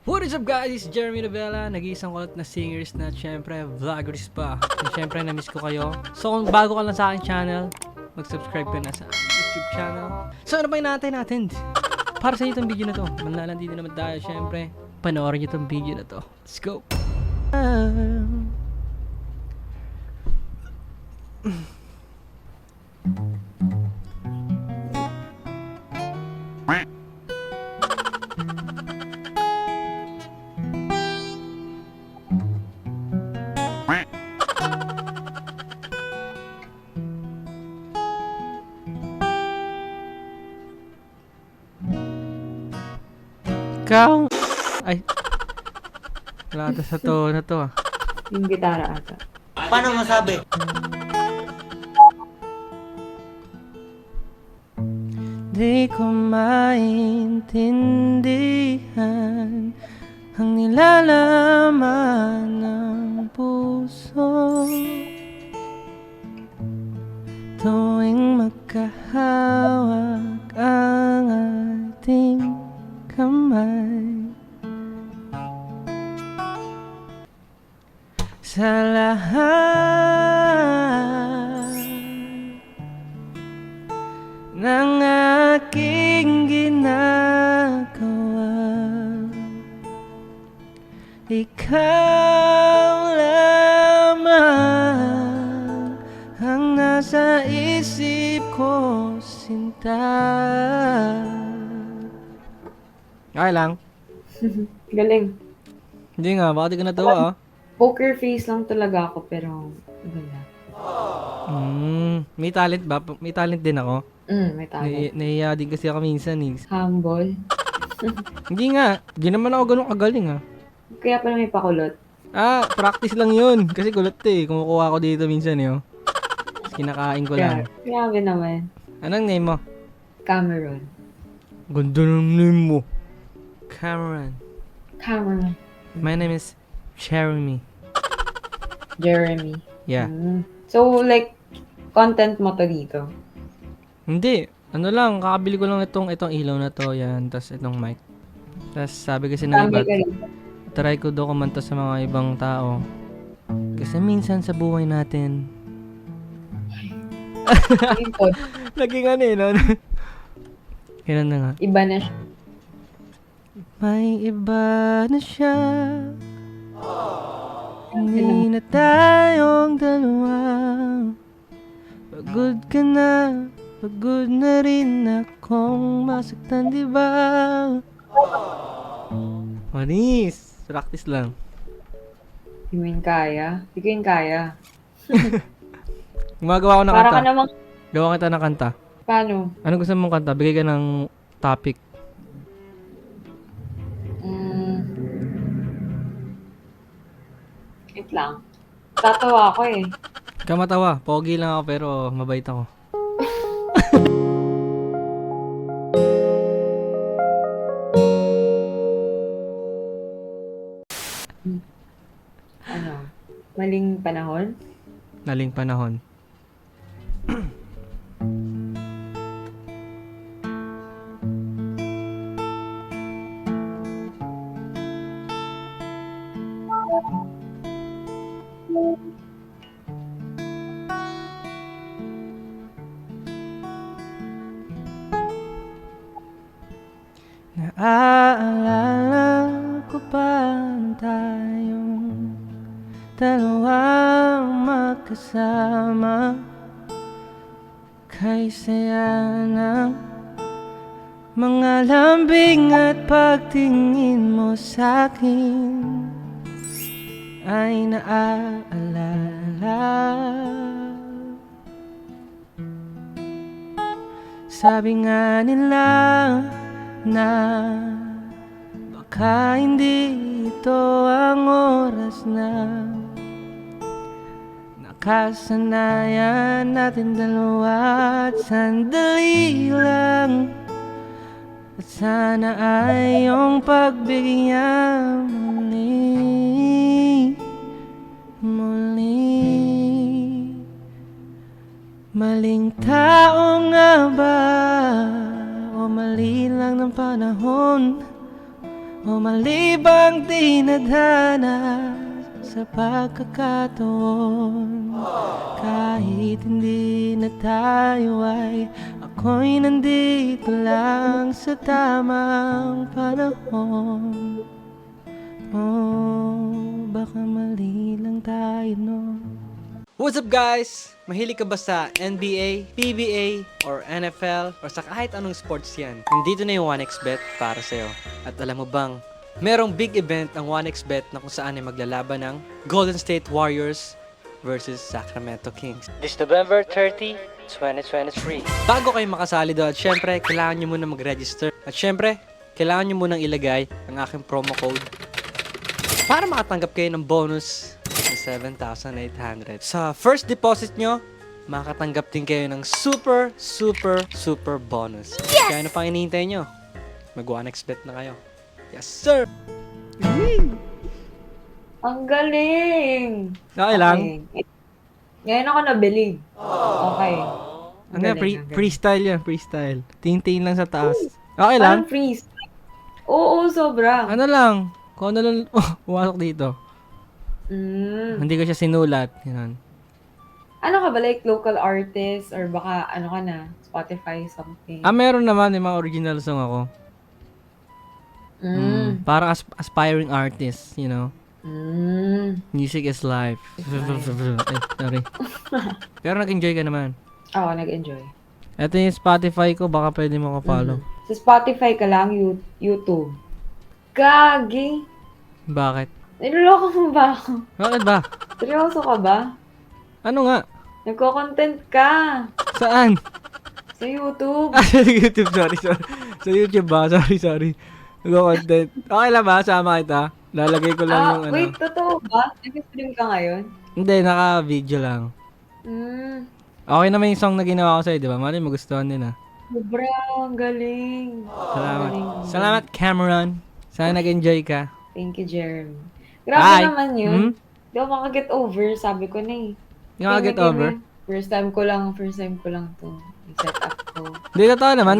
What is up guys? It's Jeremy Novella, nag-iisang kulit na singers na syempre vloggers pa. And syempre na-miss ko kayo. So kung bago ka lang sa aking channel, mag-subscribe ka na sa aking YouTube channel. So ano pa inaantay natin? Para sa inyo itong video na to. Manlalandi din naman tayo syempre. Panoorin nyo itong video na to. Let's go! Ikaw! Ay! Wala ata sa to na to ah. Yung gitara ata. Paano masabi? Di ko maintindihan ang nilalaman ng puso tuwing magkahawak ang ating kamay. Sa lahat ng aking ginagawa, ikaw lamang ang nasa isip ko, sinta. Okay lang. Galing. Hindi nga, baka di ka natawa ah. Poker face lang talaga ako pero ganda. May talent ba? May talent din ako. May talent. Nahiya din kasi ako minsan eh. Humble. Hindi nga, di naman ako ganun kagaling ah. Kaya pala may pakulot. Practice lang yun. Kasi kulot eh. Kumukuha ako dito minsan eh. Oh. Tapos kinakain ko lang. Grabe naman. Anong name mo? Cameron. Ganda ng name mo. Cameron. Cameron. My name is Jeremy. Jeremy. Yeah. So, like, content mo to dito? Hindi. Ano lang, kakabili ko lang itong ilaw na to. Yan. Tapos itong mic. Tapos sabi kasi ng iba, Tambay ka rin. try ko daw kumanta sa mga ibang tao. Kasi minsan sa buhay natin, Ayun po. naging ano eh, no? Ganun na nga. Iba na siya. May iba na siya. Hindi na tayong dalawa. Pagod ka na, pagod na rin akong masaktan, diba? Manis! Practice lang. Hindi mo yun kaya. Hindi ko yun kaya. Gumagawa ko ng Para kanta. ka namang, Gawa kita ng kanta. paano? Ano gusto mong kanta? Bigay ka ng topic. Wait lang. Tatawa ako eh. Kamatawa. Pogi lang ako pero mabait ako. Ano? Maling panahon? Naling panahon. Naaalala ko pa nung tayong dalawang magkasama. Kay saya ng mga lambing at pagtingin mo sa'kin ay naaalala. Sabi nga nila na baka hindi ito ang oras na nakasanayan natin dalawa at sandali lang. At sana ay iyong pagbigyan muli, muli. Maling tao nga ba o mali lang ng panahon O malibang dinadana sa pagkakataon. Kahit hindi na tayo ay ako'y nandito lang sa tamang panahon. Oh, baka mali lang tayo, no? What's up, guys? Mahilig ka ba sa NBA, PBA, or NFL, or sa kahit anong sports yan? Nandito na yung 1xBet para sa'yo. At alam mo bang, merong big event ang 1xBet na kung saan ay maglalaban ng Golden State Warriors versus Sacramento Kings. This November 30, 2023. Bago kayo makasali doon, at syempre, kailangan nyo muna mag-register. At syempre, kailangan nyo munang ilagay ang aking promo code para makatanggap kayo ng bonus ng 7,800. Sa first deposit nyo, makatanggap din kayo ng super bonus. Yes! Kaya ano pang hinihintay nyo? Mag-1xBet na kayo. Yes, sir! Ang galing! Okay lang. Okay. Ngayon ako nabilib. Okay. Ano yan? Freestyle yan, freestyle. Tingin lang sa taas. Okay lang? Parang freeze. Oo, sobra. Ano lang? Kung ano lang pumasok dito. Hindi ko siya sinulat. Yan. Ano ka ba? Like local artist? Or baka ano ka na? Spotify something? Meron naman yung mga original song ako. Parang aspiring artist, you know. Music is life. Ay, sorry. Pero nag-enjoy ka naman. Oo, nag-enjoy. Ito yung Spotify ko, baka pwede mo ko follow. Sa Spotify ka lang, YouTube. Gagi! Bakit? Niloloko mo ba ako? Bakit ba? Seryoso ka ba? Ano nga? Nagko-content ka! Saan? Sa YouTube. Sa YouTube, sorry. Sa YouTube ba? Sorry. Nag-content. Okay lang ba? Sama kita. Lalagay ko lang yung Wait, totoo ba? Nag-stream ka ngayon? Hindi, naka-video lang. Okay naman yung song na ginawa ko sa'yo, di ba? Mali, magustuhan din Sobrang galing. Salamat. Galing. Salamat, Cameron. Sana nag-enjoy ka. Thank you, Jeremy. Grabe Bye. naman yun. Di ako makaget over, sabi ko na eh. Yung get over? First time ko lang to. I-set up ko. Hindi, totoo naman.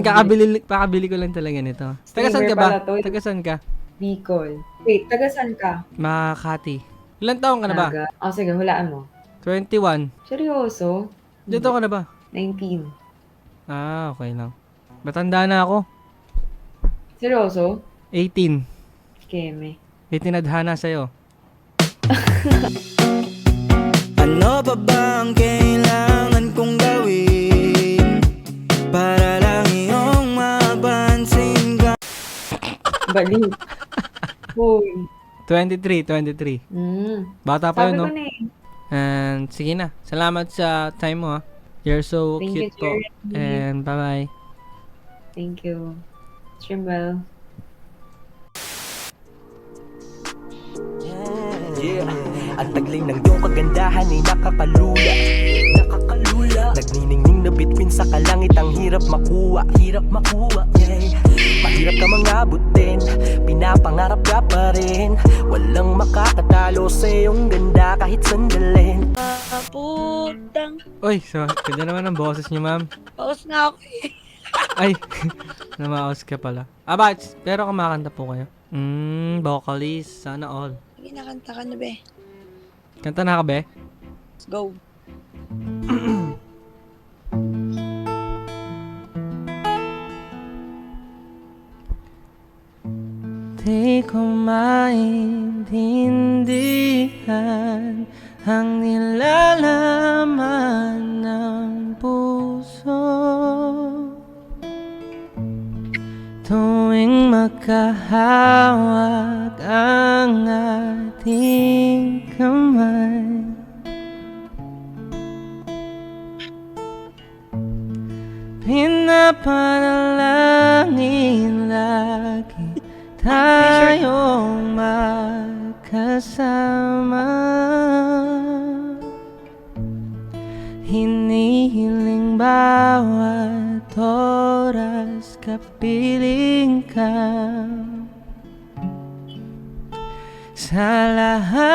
Pakabili ko lang talaga nito. Taga saan ka ba? Streamer pala to. Taga saan ka? Bicol. Wait, taga saan ka? Makati. Ilan taong ka na ba? Naga. Oh, sige, hulaan mo. 21. Seryoso? Dito ka na ba? 19. Okay lang. Matanda na ako. Seryoso? 18. Keme. May tinadhana sa'yo. Ano ba bang kailangan kong gawin para lang iyong mapansin ka? Baliw. Uy. 23. Bata pa yun, Sabi no? ko na eh. And sige na. Salamat sa time mo, ha. You're so Thank cute you, po. Jeremy. And bye-bye. Thank you. Stream well. Yeah, ang tagling ng iyong kagandahan ay nakakalula. Nagniningning na bituin sa kalangit, ang hirap makuha. Yeah. Mahirap ka mangabutin, pinapangarap ka pa rin. Walang makakatalo sa iyong ganda kahit sandalin. Putang. Uy, so, ganda naman ang boses niyo, ma'am. Paus nga ako eh. Ay, namaos ka pala. Pero kumakanta po kayo. Vocalist, sana all. Sige, nakanta ka na be. Kanta na ka, be? Let's go. Di ko maintindihan ang nilalaman ng puso tuwing magkahawak ang ating kamay. Pinapanalangin lagi tayong magkasama. Hinihiling bawat oras kapiling ka sa lahat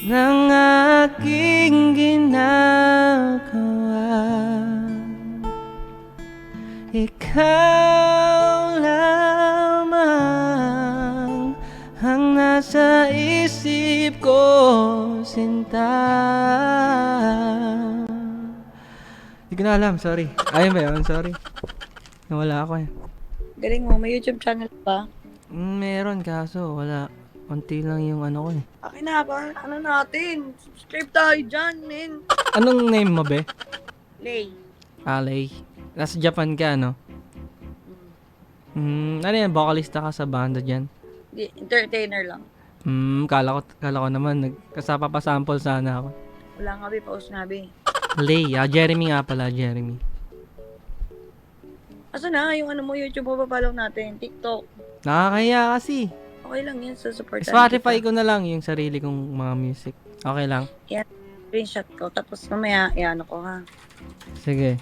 ng aking ginagawa. Ikaw sinta. Hindi ko na alam, sorry. Ayun ba yun? Sorry. Nawala ako eh. Galing mo, may YouTube channel ba? Meron kaso wala. Unti lang yung ano ko eh. Akin na ba? Ano natin? Subscribe tayo dyan, men. Anong name mo be? Lay. Alay. Nasa Japan ka, no? Ano yan? Vocalista ka sa banda dyan? Di, entertainer lang. Kala ko naman. Nagkasapa pa sample sana ako. Wala nga, be. Pause nga, be. Lay. Jeremy nga pala. Jeremy. Asa na? Yung ano mo, YouTube mo papalaw natin. TikTok. Nakakaya kasi. Okay lang yan. Sa support Spotify ko na lang yung sarili kong mga music. Okay lang? Screenshot ko. Tapos mamaya, ano ko ha. Sige.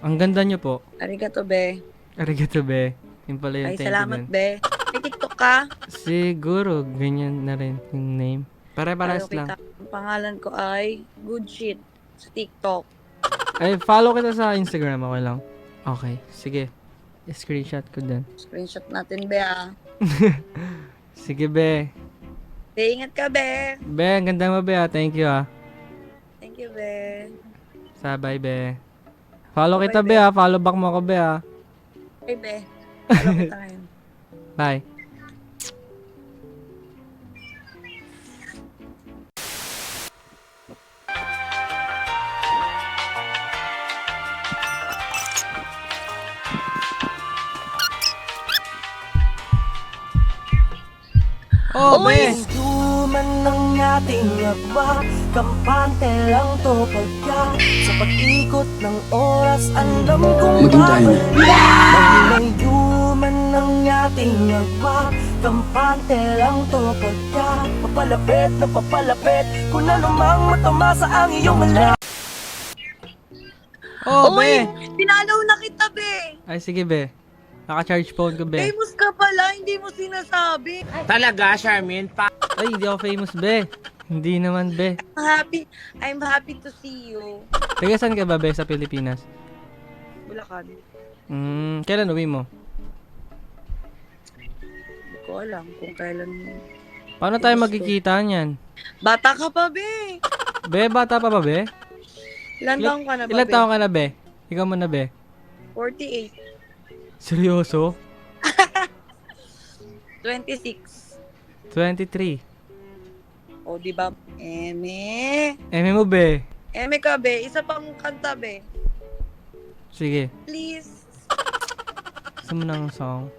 Ang ganda nyo po. Arigato, be. Arigato be. Yung pala yung Ay, thank you salamat, dun. be. May TikTok ka? Siguro, ganyan na rin yung name. Pare-pares Follow lang. kita. Ang pangalan ko ay Good Shit sa TikTok. Ay, follow kita sa Instagram. Okay lang. Okay, sige. Screenshot ko dun. Screenshot natin, be, ah. Sige, be. Be, ingat ka, be. Be, ang ganda mo, be, ah. Thank you, ah. Thank you, be. Sabay, be. Follow Bye, kita, be. be, ah. Follow back mo ako, be, ah. Hey, be. Follow kita ngayon. Bye. Oh, be! Duman ng ating agwa, kampante lang to pagka sa pag-ikot ng oras, alam kong babalik. Maglayuman ng ating agwa, kampante lang to pagka papalapit na papalapit, kung anumang matamasa ang iyong mala. Oh, Uy! be! Pinalaw na kita, be. Ay, sige, be. Naka-charge phone ko, be. Famous ka pala, hindi mo sinasabi. Ay, hindi ako famous, be. Hindi naman, be. I'm happy to see you. Taga saan ka ba, be, sa Pilipinas? Bulacan. Kailan uwi mo? Hindi ko alam kung kailan. Paano tayo Gusto. magkikita niyan? Bata ka pa, be. Be, bata pa ba, be? Ilan taong ka na ba, Ilan be? taong ka na, be? Ikaw muna, be. 48. Seryoso? 26. 23. O, di ba? Eme. Mo, be. Eme ka, be. Isa pang kanta, be. Sige. Please. Gusto mo ng song?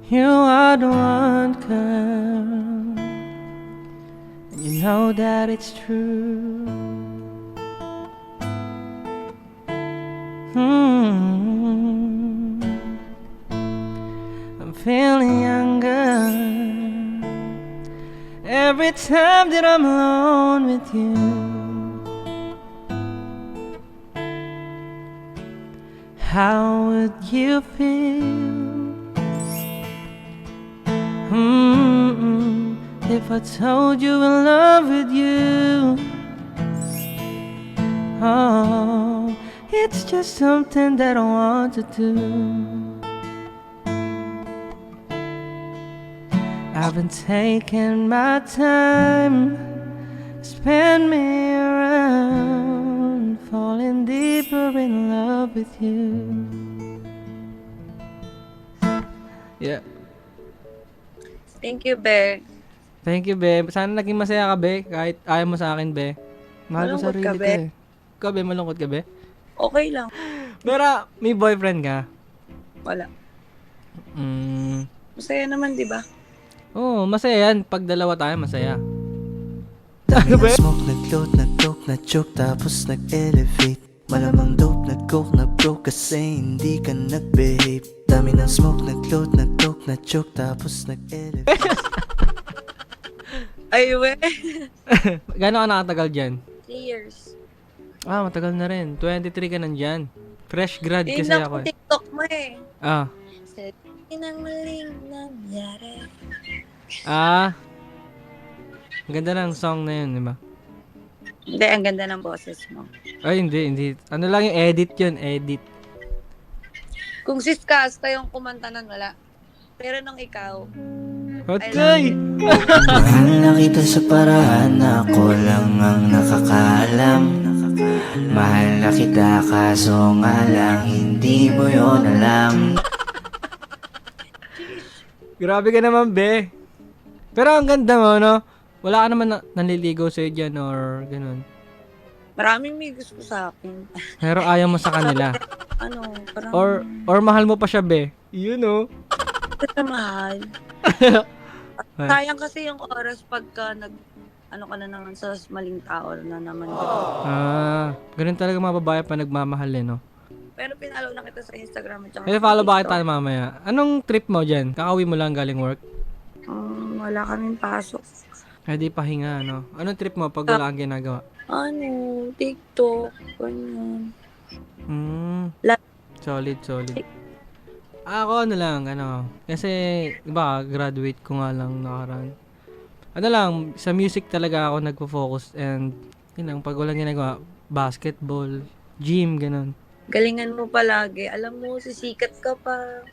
You are the one, girl. And you know that it's true. I'm feeling younger every time that I'm alone with you. How would you feel? If I told you in love with you. Oh, it's just something that I want to do. I've been taking my time, spin me around, falling deeper in love with you. Yeah. Thank you, be. Thank you, be. Sana naging masaya ka, be. Kahit ayaw mo sa akin, be. Mahal ko Malungkot sarili ka, ko, be? eh. Ikaw, be, malungkot ka, be? Okay lang. Pero, may boyfriend ka? Wala. Mm. Masaya naman, di ba? Oo, masaya yan. Pag dalawa tayo, masaya. Dami ng smoke, nag-load, nag-coke, na-choke, tapos nag-elevate. Malamang dope, nag-coke, na-broke kasi hindi ka nag-behave. Dami ng smoke, nag-load, nag-coke, na-choke, tapos nag-elevate. Ay, we. Gano'n ka nakatagal dyan? 3 years. Ah, matagal na rin. 23 ka nandyan. Fresh grad kasi Tingnan ako ko eh. TikTok mo eh. Ah. Sa ng maling nangyari. Ah. Ang ganda ng song na yun, di ba? Hindi, ang ganda ng boses mo. Ay, hindi. Ano lang yung edit yun, edit. Kung sis Casta yung kumanta nun, wala. Pero nung ikaw, Okay! Mahal na kita sa paraan na ako lang ang nakakaalam. Mahal na kita kaso nga lang hindi mo yon alam. Grabe ka naman, be. Pero ang ganda mo, no? Wala ka naman nanliligaw sa'yo dyan or ganun. maraming may gusto sa akin. Pero ayaw mo sa kanila. Ano, parang Or mahal mo pa siya, be. You know. sa mahal. Sayang kasi yung oras pagka ano ka na naman sa maling tao na naman. Ganun talaga mga babae pa nagmamahal, eh, no? Pero pinalo na kita sa Instagram at saka Eh, sa follow ba TikTok. kita mamaya? Anong trip mo dyan? Kakauwi mo lang galing work? Wala kaming pasok. Eh, di pahinga, no? Anong trip mo pag wala kang ginagawa? Ano, TikTok, ganyan. Solid. Ako, ano lang, kasi, iba, graduate ko nga lang nakaraan. Ano lang, sa music talaga ako nagpo-focus and, yun lang, pag walang ginagawa, basketball, gym, ganun. Galingan mo palagi. Alam mo, sisikat ka pa.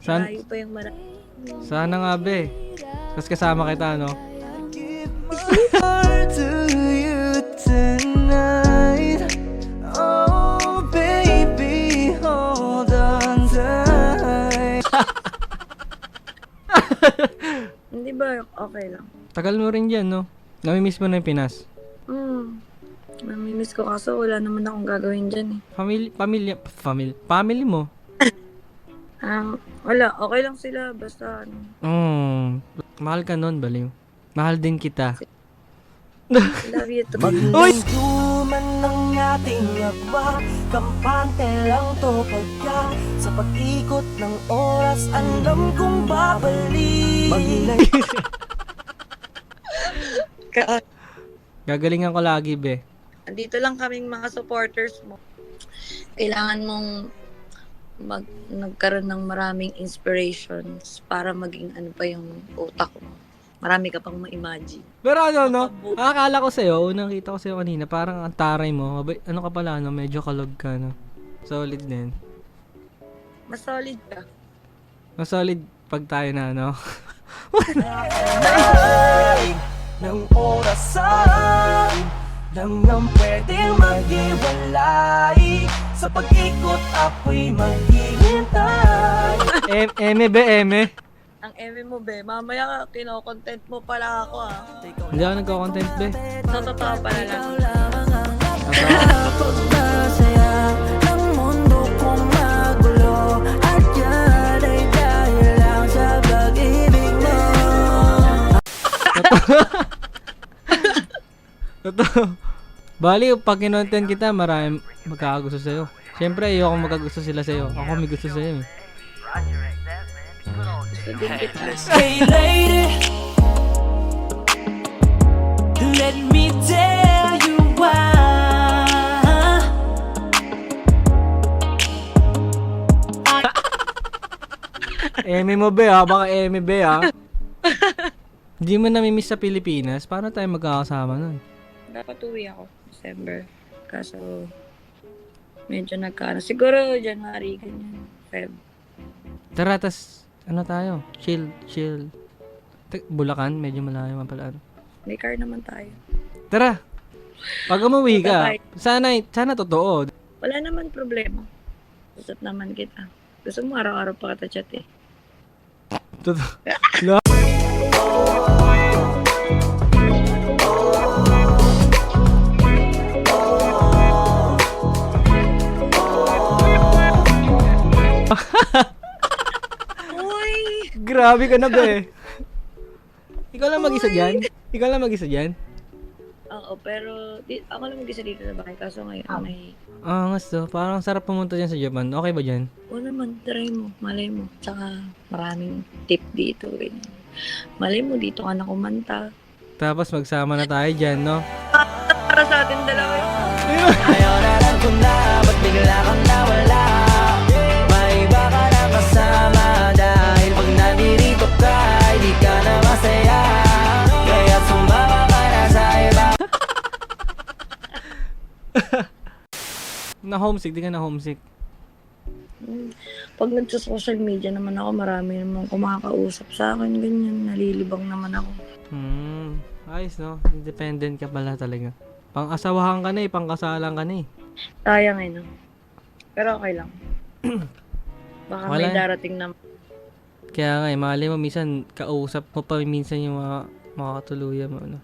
Malayo pa yung marami. Sana nga, be. Tapos kasama kita, no? To you tonight. Oh baby, hold on tight. Hindi ba okay lang? Tagal mo rin dyan, no? Namimiss mo na yung Pinas. Namimiss ko kaso wala naman akong gagawin dyan eh. Family mo? Wala, okay lang sila. Basta ano. Mahal ka nun, baliw. Mahal din kita. Love you too. Maglanduman ng ating agwa, kampante lang to pagka sa pag-ikot ng oras, alam kong babalik. Gagalingan ko lagi, be. Andito lang kaming mga supporters mo. Kailangan mong nagkaroon ng maraming inspirations para maging ano pa yung utak mo. Marami ka pang ma-imagine. Pero ano, no? Akala ko sa'yo, unang kita ko sa'yo kanina, parang ang taray mo. Ano ka pala, no? Medyo kalog ka, no? Solid din. Mas solid ka. Mas solid pag tayo na, no? Ng orasan lang ang pwedeng maghiwalay. Sa pag-ikot ako'y maghihintay. Eme, be, eme. Ang eme mo, be. Mamaya kino-content mo pala ako, ah. Hindi ako nagko-content, be. So, totoo pala lang. Pagkasaya ng mundo kong magulo, at yan ay dahil lang sa pag-ibig mo. Totoo. Bali, pag kinontent kita, marami magkakagusto sa'yo. Siyempre, ayoko magkagusto sila sa'yo. Ako may gusto sa'yo, eh. Gusto din kita. Hey lady, let me tell you why. Eme mo, be, ha? Baka eme, be, ha? Hindi mo namimiss sa Pilipinas? Paano tayo magkakasama nun? Dapat uwi ako. December. Kaso, medyo siguro January, ganyan. Feb. Tara, tas, ano tayo? Chill. Bulacan, medyo malayo man pala. May car naman tayo. Tara! Pag umuwi ka, sana totoo. Wala naman problema. Usap naman kita. Gusto mo araw-araw pa kita chat eh. Totoo. Uy! Grabe ka na, be. Ikaw lang mag-isa dyan? Oo, pero ako lang mag-isa dito sa bahay. Kaso ngayon may... Angas to. Parang sarap pumunta dyan sa Japan. Okay ba dyan? O naman, try mo. Malay mo. Tsaka maraming tip dito. Ganyan. Malay mo, dito ka na kumanta. Tapos magsama na tayo dyan, no? Para sa atin dalawa. Ngayon alam ko na, ba't bigla kang nawala? May iba ka na kasama, dahil pag nandirito ka, hindi ka na masaya. Kaya sumama ka na sa iba. Na homesick, di ka na homesick. pag nagsa-social media naman ako, marami naman kumakausap sa akin, ganyan. Nalilibang naman ako. Ayos, no? Independent ka pala talaga. Pang-asawahan ka na eh, pang-kasalan ka na eh. Sayang no? Pero okay lang. Baka may Wala. darating na Kaya nga eh, mali mo, minsan kausap mo pa minsan yung mga makakatuluyan mo, ano.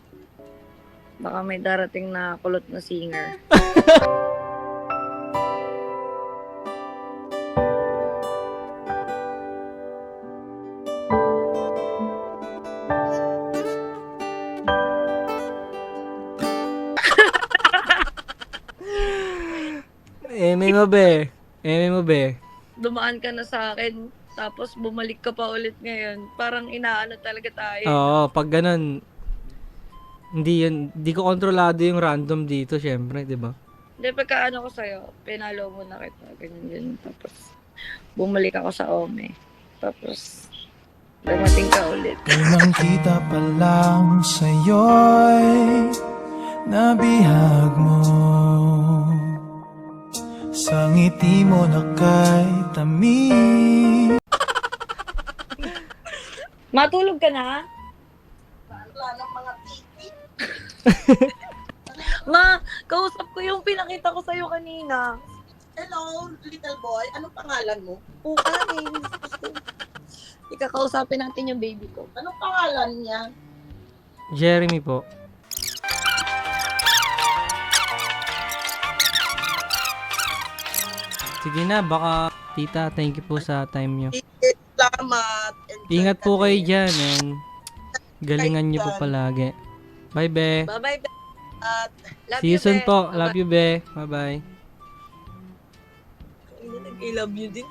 baka may darating na kulot na singer. Eme mo be. Eme mo be. Dumaan ka na sa akin, tapos bumalik ka pa ulit ngayon. Parang inaano talaga tayo. Oo, pag ganun, hindi ko kontrolado yung random dito, syempre, di ba? Hindi, pagka ano ko sa'yo, pinalo mo na kita, ganyan. Tapos, bumalik ako sa Ome. Tapos, dumating ka ulit. Unang kita pa lang sa'yo'y nabihag mo. Sa ngiti mo na kay tamis. Matulog ka na? Ma, kausap ko yung pinakita ko sa'yo kanina. Hello, little boy. Anong pangalan mo? Pukain. Ikakausapin natin yung baby ko. Anong pangalan niya? Jeremy po. Sige na, baka tita, thank you po sa time nyo. Salamat. Enjoy Ingat ka po kayo din. dyan and galingan nyo po palagi. Bye, be. Bye-bye, be. At Love See you soon be. po. Love you, be. Bye-bye. I love you din.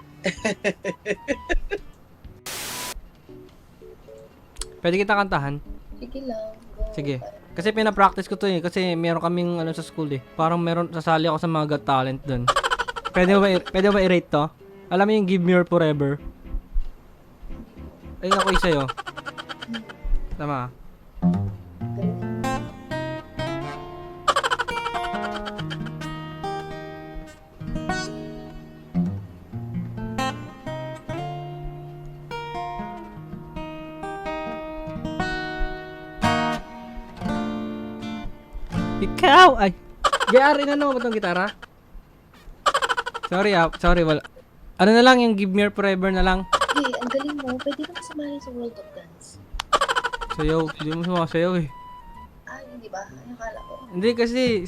Pwede kita kantahan? Sige lang. Go. Sige. Kasi pinapractice ko to eh. Kasi meron kaming ano sa school eh. Parang sasali ako sa mga Got Talent dun. Pwede ba i-rate to? Alam mo yung Give Me Your Forever? Ayun ako sa'yo. Tama. Ikaw! Ay! Gayari na naman ba itong gitara? Sorry, wala. Ano na lang, yung Give Me Your Forever na lang. Hey, ang galing mo. Pwede ka sumali sa World of Dance. Sayaw, hindi mo sumasayaw eh. Ah, hindi ba? Ano kala ko? Hindi kasi,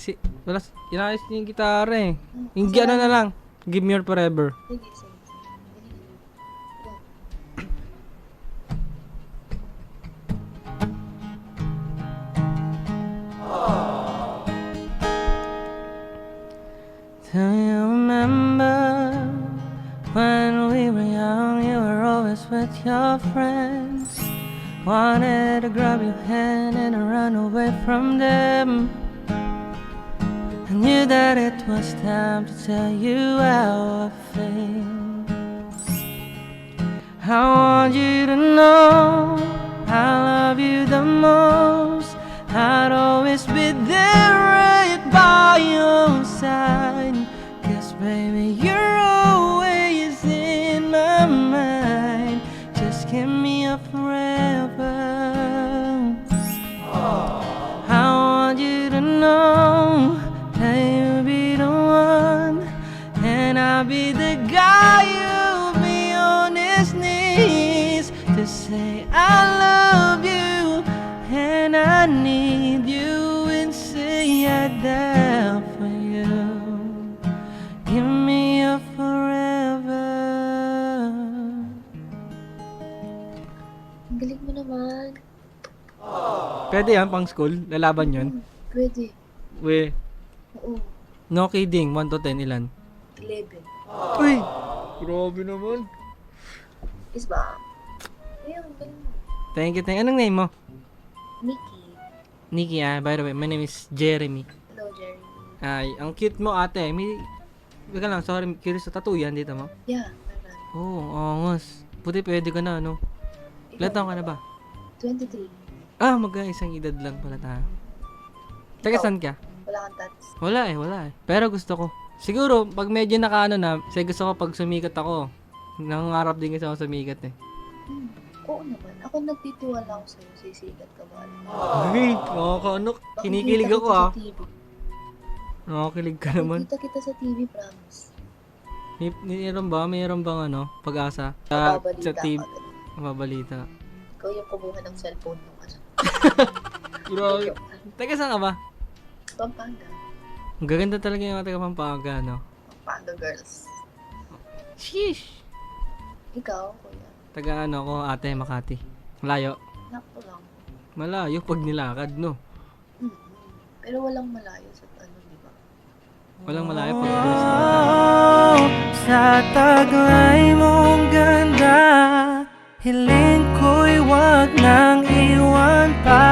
inayos niya yung gitara eh. Yung ano na lang, Give Me Your Forever. Sige, sige. Do you remember when we were young, you were always with your friends? Wanted to grab your hand and run away from them. I knew that it was time to tell you how I feel. I want you to know I love you the most. I'd always be there right by your side. 'Cause baby, you're always in my mind. Just give me a forever. I want you to know that you'll be the one, and I'll be the guy who'll be on his knees to say I love you and I need you, and say I die for you. Give me a forever. Ang galing mo naman. Pwede yan, pang school? Lalaban yun? Pwede. We, Oo. no kidding, 1 to 10 ilan? 11. Uy! Grabe naman. Is ba? Ayun, ang galing mo. Thank you. Anong name mo? Nikki. Nikki, by the way, my name is Jeremy. Hello, Jerry. Ay, ang cute mo ate. Wala lang, sorry, curious sa tattoo yan dito mo? Yeah, meron. Oo, angos. Puti pwede ka na, ano? Ilan taon ka na ba? 23. Mag-isang edad lang pala tayo. Taga saan ka? Wala kang tats. Wala eh. Pero gusto ko. Siguro, pag medyo nakaano na, kasi gusto ko pag sumikat ako, Nangangarap din kasi ako sumikat eh. Oo naman. Ako nagtitiwala ako sa'yo. Sisikat ka ba? Ay, ano, kinikilig ako ah. Nakakilig ka naman. Nakita kita sa TV, promise. Mayroon bang ano, pag-asa? Sa TV, ka agad. mababalita. Ikaw yung kumuha ng cellphone nung ano. Grabe. Teka, saan ka ba? Pampanga. Ang gaganda talaga yung mga taga Pampanga, no? Pampanga girls. Sheesh! Ikaw, kuya. Taga ano ko, ate, Makati. Malayo. Nakpo lang. Malayo pag nilakad, no? Mm-mm. Pero walang malayo sa ano, di ba? Walang malayo pag Sa taglay mong ganda, hiling ko'y wag nang iwan pa.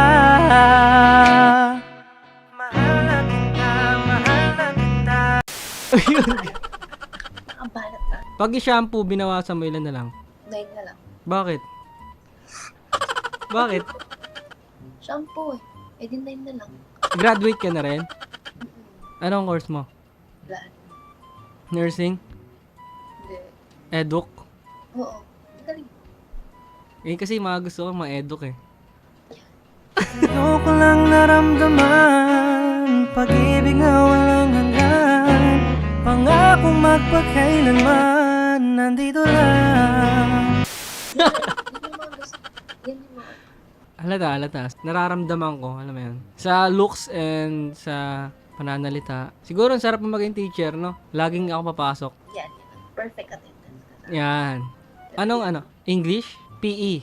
Mahal na kita, mahal na kita. Nakabalat na. Pag i-shampoo, binawasan mo ilan na lang? 9 na lang. Bakit? Bakit? Shampoo eh. Eh di 9 na lang. Graduate ka na rin? Mm-mm. Anong course mo? Lahat. Nursing? Hindi. Eduk? Oo. Galing. Eh kasi mga gusto ko mga eduk eh. Ayoko lang naramdaman pag-ibig na walang hanggan. Pangakong magpakailanman nandito lang. Yan yung mga gusto. Yan yung mga... Halata. Nararamdaman ko, alam mo yun. Sa looks and sa pananalita. Siguro ang sarap mo maging teacher, no? Laging ako papasok. Yan. Perfect attendance ka na. Yan. Anong ano? English? PE.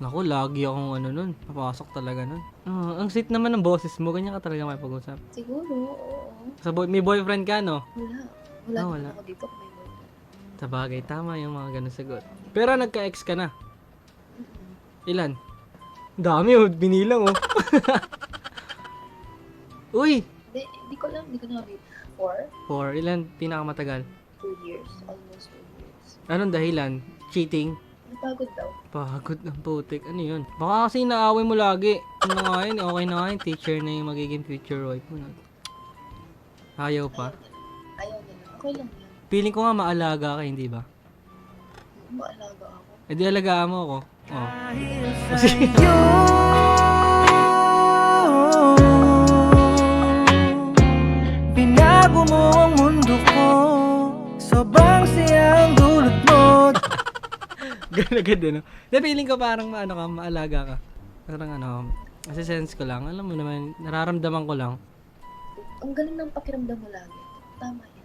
Naku, lagi akong ano nun. Papasok talaga nun. Ang sweet naman ng boses mo. Ganyan ka talaga may pag-usap. Siguro, oo. May boyfriend ka, no? Wala. Wala Ah, naman wala. ako dito kung may boyfriend. Sabagay, tama yung mga ganun sagot. Pero nagka-ex ka na. Ilan? Dami oh, binilang oh. Uy! Hindi ko na-read. 4. Ilan pinakamatagal? 2 years. Almost 2 years. Anong dahilan? Cheating? Napagod daw. Pagod ng putik. Ano yun? Baka kasi naaway mo lagi. Ano na nga yun? Okay na nga yun. Teacher na yung magiging future wife mo na. Ayaw pa. Ayaw nila. Okay lang yan. Feeling ko nga maalaga ka, hindi ba? Maalaga ako. Eh di alagaan mo ako. Oh. Sa'yo, binago mo ang mundo ko. Sobrang siyang dulot mo. Ganda, no? Di, feeling ko parang ano ka, maalaga ka. Parang ano, kasi sense ko lang. Alam mo naman, nararamdaman ko lang. Ang galing ng pakiramdam mo lagi. Tama yan.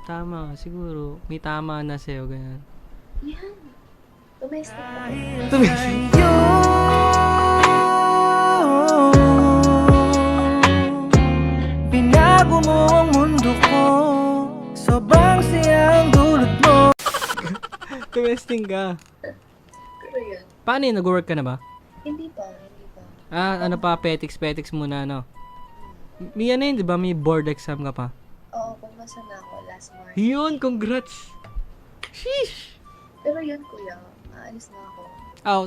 Tama. Siguro. May tama na sa'yo, ganyan. Yan. Domestic na. Sa'yo, binago mo ang mundo ko. Sobrang siyang dulot mo. Tumesting ka. Pero yan. Paano yun? Nag-work ka na ba? Hindi pa. Ano pa? Petics muna, no? May ano yun, di ba? May board exam ka pa. Oo, pumasa na ako last March. Yun! Congrats! Sheesh! Pero yun, kuya. Aalis na ako.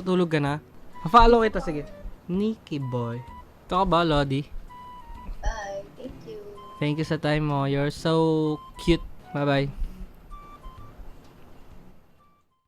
Tulog ka na? Follow kita, sige. Nikki boy. Ito ka ba, Lodi? Bye. Thank you. Thank you sa time mo. You're so cute. Bye-bye.